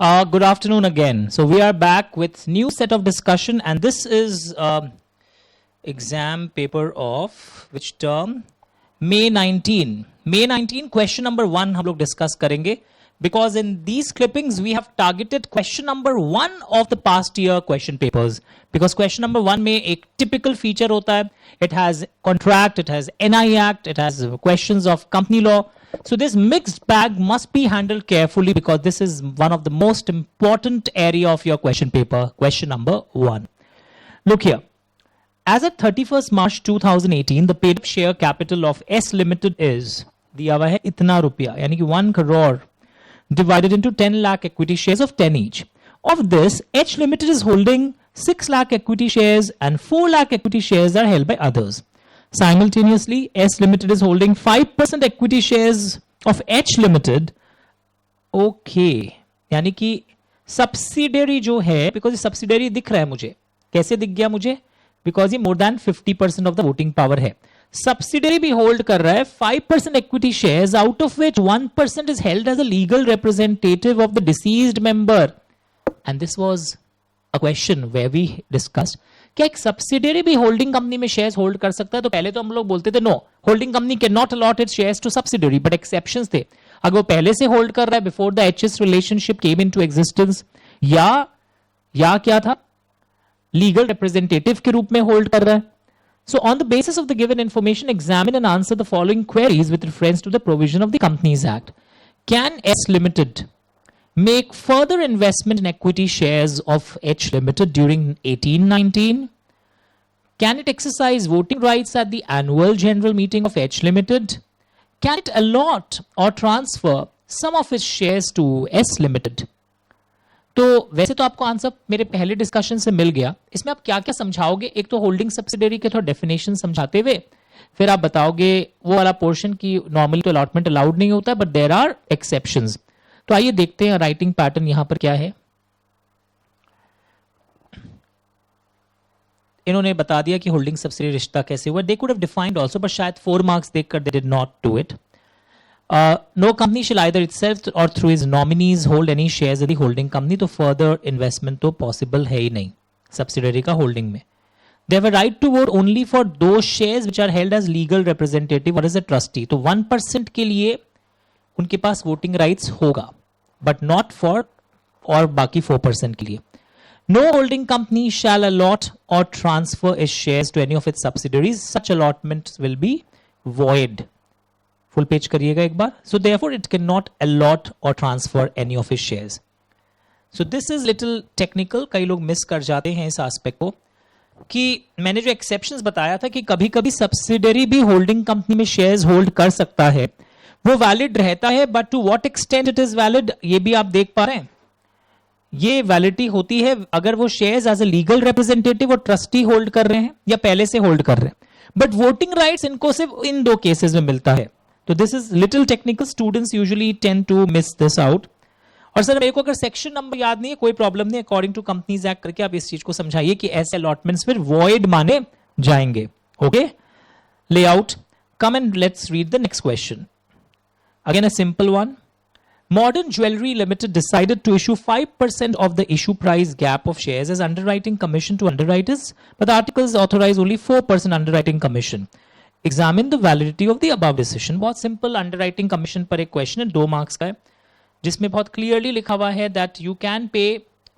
Good afternoon again. So we are back with new set of discussion, and this is exam paper of which term? May 19. May 19 question number 1 हम लोग discuss करेंगे, because in these clippings we have targeted question number 1 of the past year question papers. Because question number 1 में एक typical feature होता है. It has contract, it has NI Act, it has questions of company law. So this mixed bag must be handled carefully because this is one of the most important area of your question paper, question number 1. Look here. As at 31st March 2018, the paid up share capital of S Limited is दिया हुआ है इतना रुपया, यानी कि 1 crore divided into 10 lakh equity shares of 10 each. Of this, H Limited is holding 6 lakh equity shares and 4 lakh equity shares are held by others. Simultaneously, S Limited is holding 5% equity shares of H Limited. Okay, यानी कि subsidiary जो है, because subsidiary दिख रहा है मुझे, कैसे दिख गया मुझे? Because ये more than 50% of the voting power है. Subsidiary भी hold कर रहा है 5% equity shares, out of which 1% is held as a legal representative of the deceased member. And this was a question where we discussed क्या एक subsidiary भी holding company में shares hold कर सकता है? तो पहले तो हम लोग बोलते थे नो, holding company can not allot its shares to subsidiary, but exceptions थे. अगर वो पहले से होल्ड कर रहा है before the HS relationship came into existence, या क्या था, लीगल रिप्रेजेंटेटिव के रूप में होल्ड कर रहा है. So on the basis of the given information, examine and answer the following queries with reference to the provision of the Companies Act. Can S Limited make further investment in equity shares of H Limited during 18-19? Can it exercise voting rights at the annual general meeting of H Limited? Can it allot or transfer some of its shares to S Limited? तो वैसे तो आपको answer मेरे पहले discussion से मिल गया. इसमें आप क्या क्या समझाओगे? एक तो होल्डिंग सब्सिडियरी के थोड़ा डेफिनेशन समझाते हुए फिर आप बताओगे वो वाला पोर्शन की नॉर्मली तो अलॉटमेंट अलाउड नहीं होता, बट देयर आर एक्सेप्शंस. तो आइए देखते हैं राइटिंग पैटर्न यहां पर क्या है. इन्होंने बता दिया कि होल्डिंग सब्सिडियरी रिश्ता कैसे हुआ. They could have defined also, but शायद 4 मार्क्स देखकर they did not do it. No company shall either itself or through its nominees hold any shares in the holding company. तो further investment तो possible है ही नहीं subsidiary का holding में. They have a right to vote only for those shares which are held as legal representative or as a trustee. तो 1% के लिए उनके पास voting rights होगा, but not for और बाकी 4% के लिए. No holding company shall allot or transfer its shares to any of its subsidiaries. Such allotments will be void. Full page करिएगा एक बार. So therefore it can not allot or transfer any of his shares. So this is little technical. कई लोग miss कर जाते हैं इस aspect को कि मैंने जो एक्सेप्शंस बताया था कि कभी कभी सब्सिडियरी भी होल्डिंग कंपनी में शेयर्स होल्ड कर सकता है, वो वैलिड रहता है, but to what extent it is valid ये भी आप देख पा रहे हैं. ये वैलिडिटी होती है अगर वो shares as a legal representative और ट्रस्टी होल्ड कर रहे हैं या पहले से होल्ड कर रहे हैं, बट वोटिंग राइट्स इनको सिर्फ इन 2 केसेस में मिलता है. तो this is little technical. Students usually tend to miss this out. और सर मेरे को अगर सेक्शन नंबर याद नहीं है कोई प्रॉब्लम नहीं, अकॉर्डिंग टू कंपनीज एक्ट करके आप इस चीज को समझाइए कि ऐसे अलॉटमेंट्स फिर वॉइड माने जाएंगे. Okay, layout. Come and let's read the next question. Again a simple one. Modern Jewelry Limited decided to issue 5% of the issue price gap of shares as underwriting commission to underwriters, but the articles authorize only 4% underwriting commission. Examine the validity of the above decision. बहुत simple underwriting commission पर एक question है, 2 marks का है, जिसमें बहुत clearly लिखा हुआ है that you can pay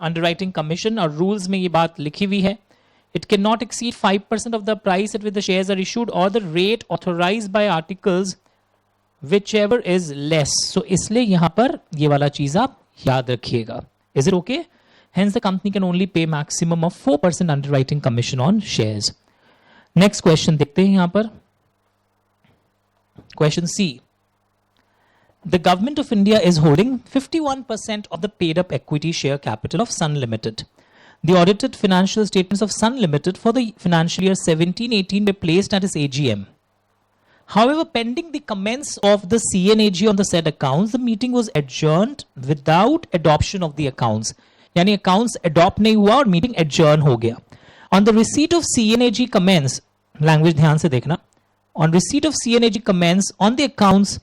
underwriting commission, और रूल्स में ये बात लिखी हुई है. It can not exceed 5% of the price at with the shares are issued or the rate authorised by articles whichever is less. So इसलिए यहां पर ये वाला चीज आप याद रखिएगा. Is it okay? Hence the company can only pay maximum of 4% underwriting commission on shares. Next question देखते हैं यहां पर. Question C. The government of India is holding 51% of the paid up equity share capital of Sun Limited. The audited financial statements of Sun Limited for the financial year 17-18 were placed at its AGM. However, pending the commence of the CNAG on the said accounts, the meeting was adjourned without adoption of the accounts. यानी accounts adopt नहीं हुआ और meeting adjourn हो गया. On the receipt of CNAG commence, language ध्यान से देखना. On receipt of CNAG commence on the accounts,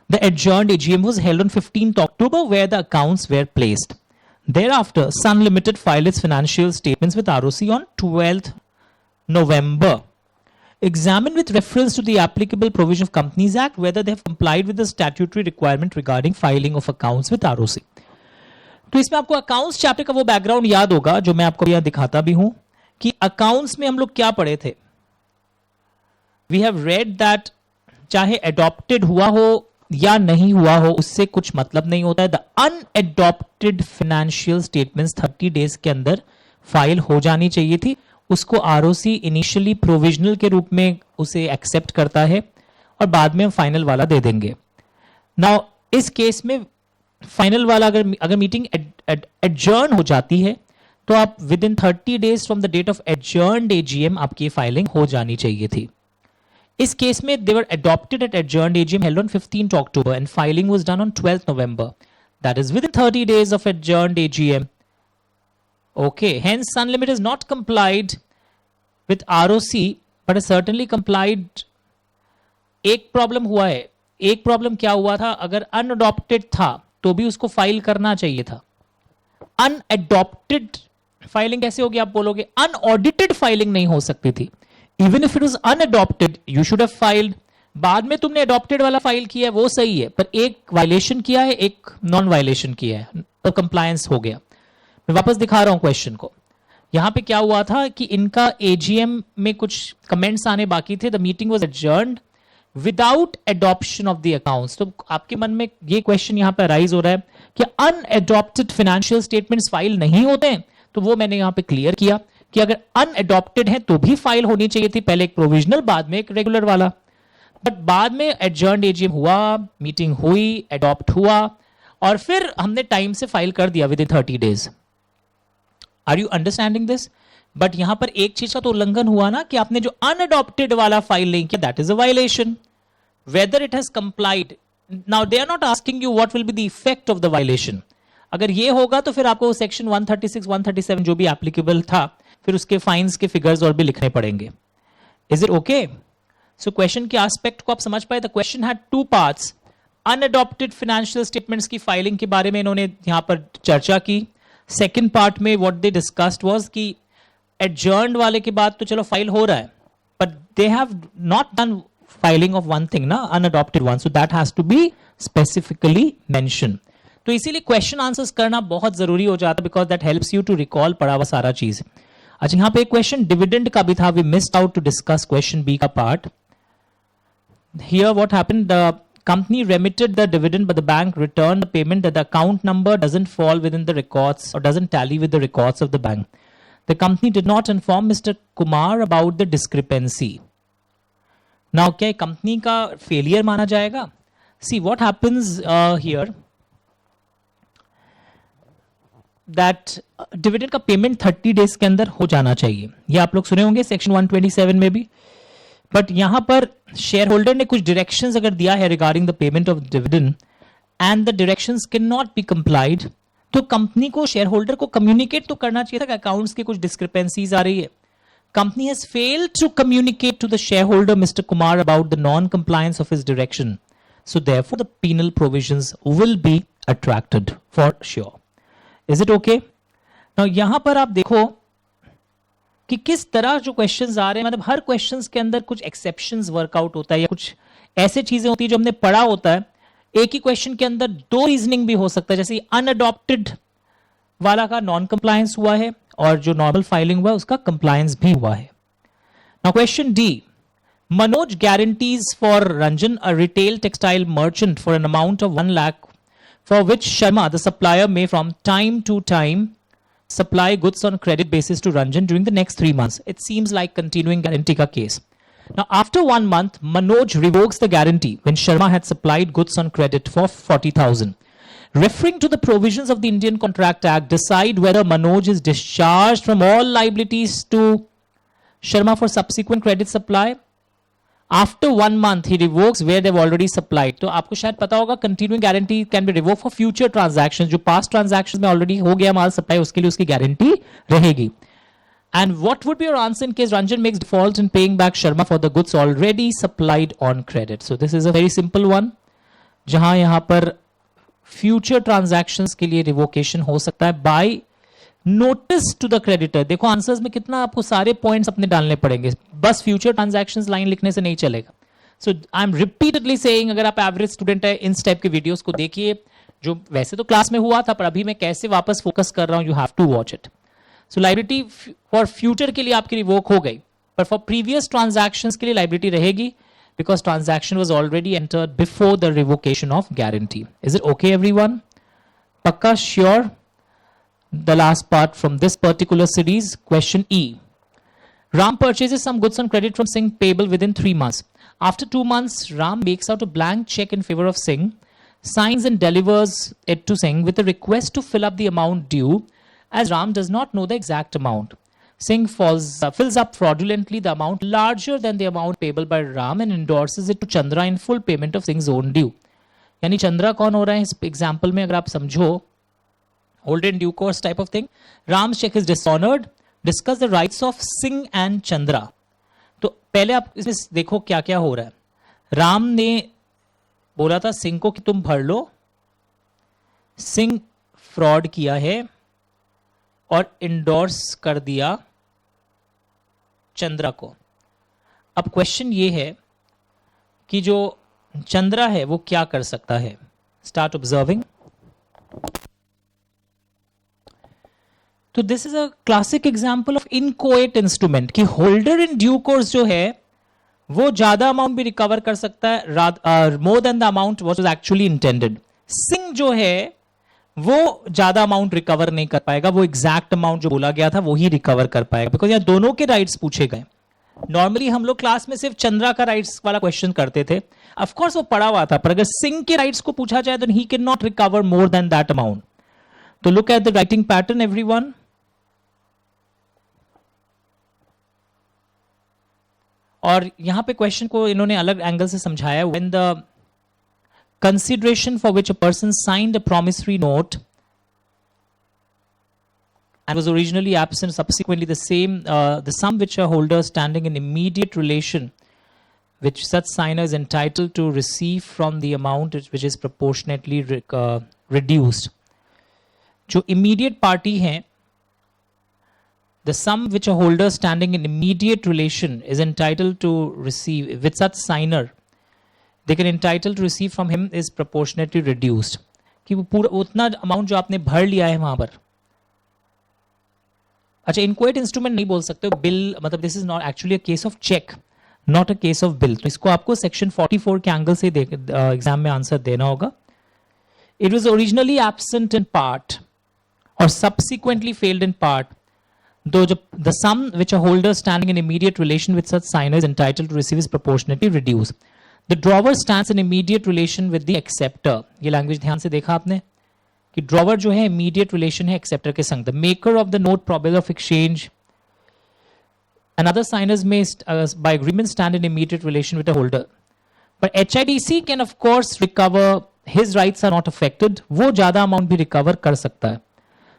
the adjourned AGM was held on 15th October where the accounts were placed. Thereafter, Sun Limited filed its financial statements with ROC on 12th November. Examine with reference to the applicable provision of Companies Act whether they have complied with the statutory requirement regarding filing of accounts with ROC. तो इसमें आपको accounts chapter का वो background याद होगा जो मैं आपको यहां दिखाता भी हूं कि अकाउंट्स में हम लोग क्या पढ़े थे. वी हैव रेड दैट चाहे अडॉप्टेड हुआ हो या नहीं हुआ हो उससे कुछ मतलब नहीं होता है. द अनएडॉप्टेड फाइनेंशियल स्टेटमेंट्स 30 डेज के अंदर फाइल हो जानी चाहिए थी. उसको आरओसी इनिशियली प्रोविजनल के रूप में उसे एक्सेप्ट करता है और बाद में हम फाइनल वाला दे देंगे. नाउ इस केस में फाइनल वाला अगर मीटिंग एडजर्न हो जाती है तो आप within 30 days from the date of adjourned AGM filing फाइलिंग हो जानी चाहिए थी. इस केस में they were adopted at adjourned AGM held on 15th October and filing was done on 12th November. That is within 30 days of adjourned AGM. Okay, hence Sun Limited is not complied with ROC but has certainly complied. एक problem हुआ है. एक problem क्या हुआ था, अगर अनअडॉप्टेड था तो भी उसको फाइल करना चाहिए था. अनअडॉप्टेड फाइलिंग कैसे होगी आप बोलोगे, अनऑडिटेड फाइलिंग नहीं हो सकती थी. Even if it was unadopted you should have filed. बाद में तुमने अडॉप्टेड वाला फाइल किया है वो सही है, पर एक वायलेशन किया है एक नॉन वायलेशन किया है तो कंप्लायंस हो गया. मैं वापस दिखा रहा हूं क्वेश्चन को. यहां पे क्या हुआ था कि इनका एजीएम में कुछ कमेंट्स आने बाकी थे. The meeting was adjourned without adoption of the accounts. तो आपके मन में ये क्वेश्चन यहां पे राइज हो रहा है कि अनएडॉप्टेड फाइनेंशियल स्टेटमेंट्स फाइल नहीं होते हैं. तो वो मैंने यहां पे क्लियर किया कि अगर अनएडॉप्टेड है तो भी फाइल होनी चाहिए थी. पहले एक प्रोविजनल बाद में एक रेगुलर वाला. बट बाद में एडजर्न्ड एजीएम हुआ, मीटिंग हुई, एडॉप्ट हुआ और फिर हमने टाइम से फाइल कर दिया within 30 days. Are you understanding this? But यहां पर एक चीज का तो उल्लंघन हुआ ना कि आपने जो अनअडॉप्टेड वाला फाइल नहीं किया, that is a violation. Whether it has complied. Now they are not asking you what will be the effect of the violation. अगर ये होगा तो फिर आपको सेक्शन 136 137 जो भी एप्लीकेबल था फिर उसके फाइन्स के फिगर्स और भी लिखने पड़ेंगे. Is it okay? So question के एस्पेक्ट को आप समझ पाए. The question had two parts. Unadopted financial statements की फाइलिंग के बारे में इन्होंने यहां पर चर्चा की. सेकेंड पार्ट में व्हाट दे डिस्कस्ड वाज कि एडजर्न्ड वाले के बाद तो चलो फाइल हो रहा है but they have not done filing of one thing ना, unadopted one. So that has to be specifically mention. तो इसीलिए क्वेश्चन आंसर्स करना बहुत जरूरी हो जाता है because that helps you to recall पढ़ा हुआ सारा चीज. अच्छा यहां पे एक क्वेश्चन डिविडेंड का भी था. We missed out to discuss question B का part. Here what happened, the company remitted the dividend but the bank returned the payment that the account number doesn't fall within the records or doesn't tally with the records of the bank. The company did not inform Mr. Kumar about the discrepancy. Now क्या company का failure माना जाएगा? See what happens here that dividend का payment 30 days के अंदर हो जाना चाहिए. ये आप लोग सुने होंगे सेक्शन 127 में भी. बट यहां पर शेयर होल्डर ने कुछ डायरेक्शंस अगर दिया है regarding the payment of dividend and the directions can not be complied तो कंपनी को शेयर होल्डर को कम्युनिकेट तो करना चाहिए था कि अकाउंट्स की कुछ डिस्क्रिपेंसीज आ रही है. Company has failed to communicate to the shareholder mister Kumar about the non compliance of his direction. So therefore the penal provisions will be attracted for sure. Is it okay? Now यहां पर आप देखो कि किस तरह जो questions आ रहे हैं, मतलब हर क्वेश्चंस के अंदर कुछ एक्सेप्शंस वर्कआउट होता है या कुछ ऐसे चीजें होती है जो हमने पढ़ा होता है. एक ही क्वेश्चन के अंदर दो रीजनिंग भी हो सकता है. जैसे अनअडॉप्टेड वाला का नॉन कंप्लायंस हुआ है और जो नॉर्मल फाइलिंग हुआ है उसका कंप्लायंस भी हुआ है. Now question D, Manoj guarantees for Ranjan a retail textile merchant for an amount of 1 lakh for which Sharma the supplier may from time to time supply goods on credit basis to Ranjan during the next 3 months. It seems like continuing guarantee ka case. Now, after 1 month, Manoj revokes the guarantee when Sharma had supplied goods on credit for 40,000. Referring to the provisions of the Indian Contract Act, decide whether Manoj is discharged from all liabilities to Sharma for subsequent credit supply. After 1 month, he revokes where they've already supplied. तो आपको शायद पता होगा continuing guarantee can be revoked for future transactions. जो past transactions में already हो गया माल supply उसके लिए उसकी guarantee रहेगी. And what would be your answer in case Ranjan makes default in paying back Sharma for the goods already supplied on credit? So this is a very simple one. जहां यहाँ पर future transactions के लिए revocation हो सकता है by notice to the creditor. देखो answers में कितना आपको सारे पॉइंट्स अपने डालने पड़ेंगे, बस फ्यूचर ट्रांजैक्शंस लाइन लिखने से नहीं चलेगा। सो आई एम रिपीटेडली सेइंग, अगर आप एवरेज स्टूडेंट है इन टाइप के वीडियोस को देखिए, जो वैसे तो क्लास में हुआ था पर अभी मैं कैसे वापस फोकस कर रहा हूं, you have to watch it. So liability for future के लिए आपकी रिवोक हो गई, पर फॉर प्रीवियस ट्रांजैक्शंस के लिए लाइबिलिटी रहेगी because transaction was already entered before the revocation of guarantee. Is it okay everyone? Pakka sure? The last part from this particular series, question E. Ram purchases some goods on credit from Singh payable within 3 months. After 2 months, Ram makes out a blank check in favor of Singh, signs and delivers it to Singh with a request to fill up the amount due, as Ram does not know the exact amount. Singh fills up fraudulently the amount larger than the amount payable by Ram and endorses it to Chandra in full payment of Singh's own due. यानी चंद्रा कौन हो रहा है इस example में, अगर आप समझो, old in due course type of thing. Ram's check is dishonored. Discuss the rights of Singh and Chandra. तो पहले आप इसमें देखो क्या क्या हो रहा है। राम ने बोला था सिंह को कि तुम भर लो, सिंह फ्रॉड किया है और इंडोर्स कर दिया चंद्रा को। अब क्वेश्चन ये है कि जो चंद्रा है वो क्या कर सकता है। Start observing. तो this is a classic example of inchoate instrument कि होल्डर इन ड्यू कोर्स जो है वो ज्यादा अमाउंट भी रिकवर कर सकता है, more than the amount what was actually intended. Singh जो है वो ज्यादा अमाउंट रिकवर नहीं कर पाएगा, वो एग्जैक्ट अमाउंट जो बोला गया था वो ही रिकवर कर पाएगा, बिकॉज यहाँ दोनों के राइट्स पूछे गए। नॉर्मली हम लोग क्लास में सिर्फ चंद्रा का राइट्स वाला क्वेश्चन करते थे, ऑफ कोर्स वो पढ़ा हुआ था, पर अगर सिंह के राइट्स को पूछा जाए तो he can not recover more than that amount. तो look at the writing pattern everyone. और यहां पे क्वेश्चन को इन्होंने अलग एंगल से समझाया। When the consideration for which a person signed a promissory note and was originally absent, subsequently the sum which a holder standing in immediate relation which such signer is entitled to receive from the amount which is proportionately reduced. जो immediate party हैं, the sum which a holder standing in immediate relation is entitled to receive with such signer they can entitled to receive from him is proportionately reduced. कि वो पूरा उतना amount जो आपने भर लिया है वहां पर। अच्छा, इनक्वाइट इंस्ट्रूमेंट नहीं बोल सकते हो, बिल मतलब this is not actually a case of cheque, not a case of bill. तो इसको आपको सेक्शन 44 के एंगल से एग्जाम में आंसर देना होगा। It was originally absent in part और subsequently failed in part, though the sum which a holder standing in immediate relation with such signer is entitled to receive is proportionately reduced. The drawer stands in immediate relation with the acceptor. ये language ध्यान से देखा आपने कि drawer जो है immediate relation है acceptor के संग। The maker of the note probable of exchange and other signers may by agreement stand in immediate relation with the holder, but HIDC can of course recover, his rights are not affected, वो ज्यादा amount भी recover कर सकता है।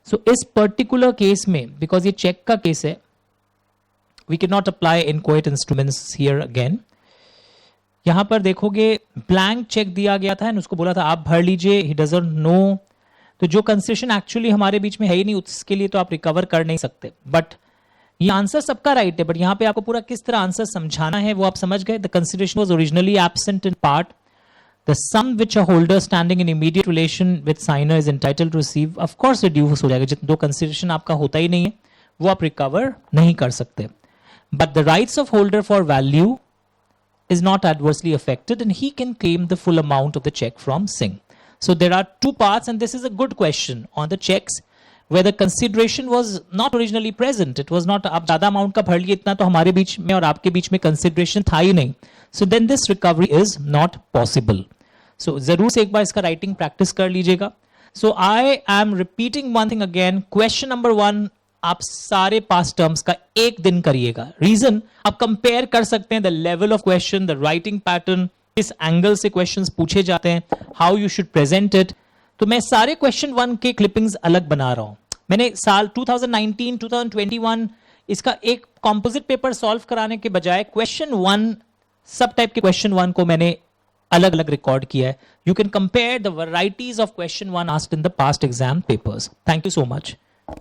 So इस particular case में because ये cheque का केस है, we can not apply inchoate instruments here again. यहां पर देखोगे ब्लैंक चेक दिया गया था, उसको बोला था आप भर लीजिए, ही डजंट नो। तो जो कंसेशन एक्चुअली हमारे बीच में है ही नहीं, उसके लिए तो आप रिकवर कर नहीं सकते। बट ये आंसर सबका राइट है, बट यहां पे आपको पूरा किस तरह आंसर समझाना है वो आप समझ गए। The consideration was originally absent in part, the sum which a holder standing in immediate relation with signer is entitled to receive, of course reduce हो जाएगा। जितना दो कंसिडरेशन आपका होता ही नहीं है वो आप रिकवर नहीं कर सकते। But the rights of holder for value is not adversely affected and he can claim the full amount of the check from Singh. So there are two parts and this is a good question on the checks where the consideration was not originally present. It was not आप ज़्यादा amount का भर लिए इतना तो हमारे बीच में और आपके बीच में consideration था ही नहीं. So then this recovery is not possible. So ज़रूर से एक बार इसका writing practice कर लीजिएगा. So I am repeating one thing again. Question number 1 आप सारे पास्ट टर्म्स का एक दिन करिएगा। रीजन आप कंपेयर कर सकते हैं the level of question, the writing pattern, किस एंगल से क्वेश्चंस पूछे जाते हैं, how you should present it. तो मैं सारे क्वेश्चन 1 के क्लिपिंग्स अलग बना रहा हूं। मैंने साल 2019 2021 इसका एक कॉम्पोजिट पेपर सॉल्व कराने के बजाय क्वेश्चन 1 सब टाइप के क्वेश्चन 1 को मैंने अलग अलग रिकॉर्ड किया है. You can compare the varieties of question one asked in the past exam papers. Thank you so much.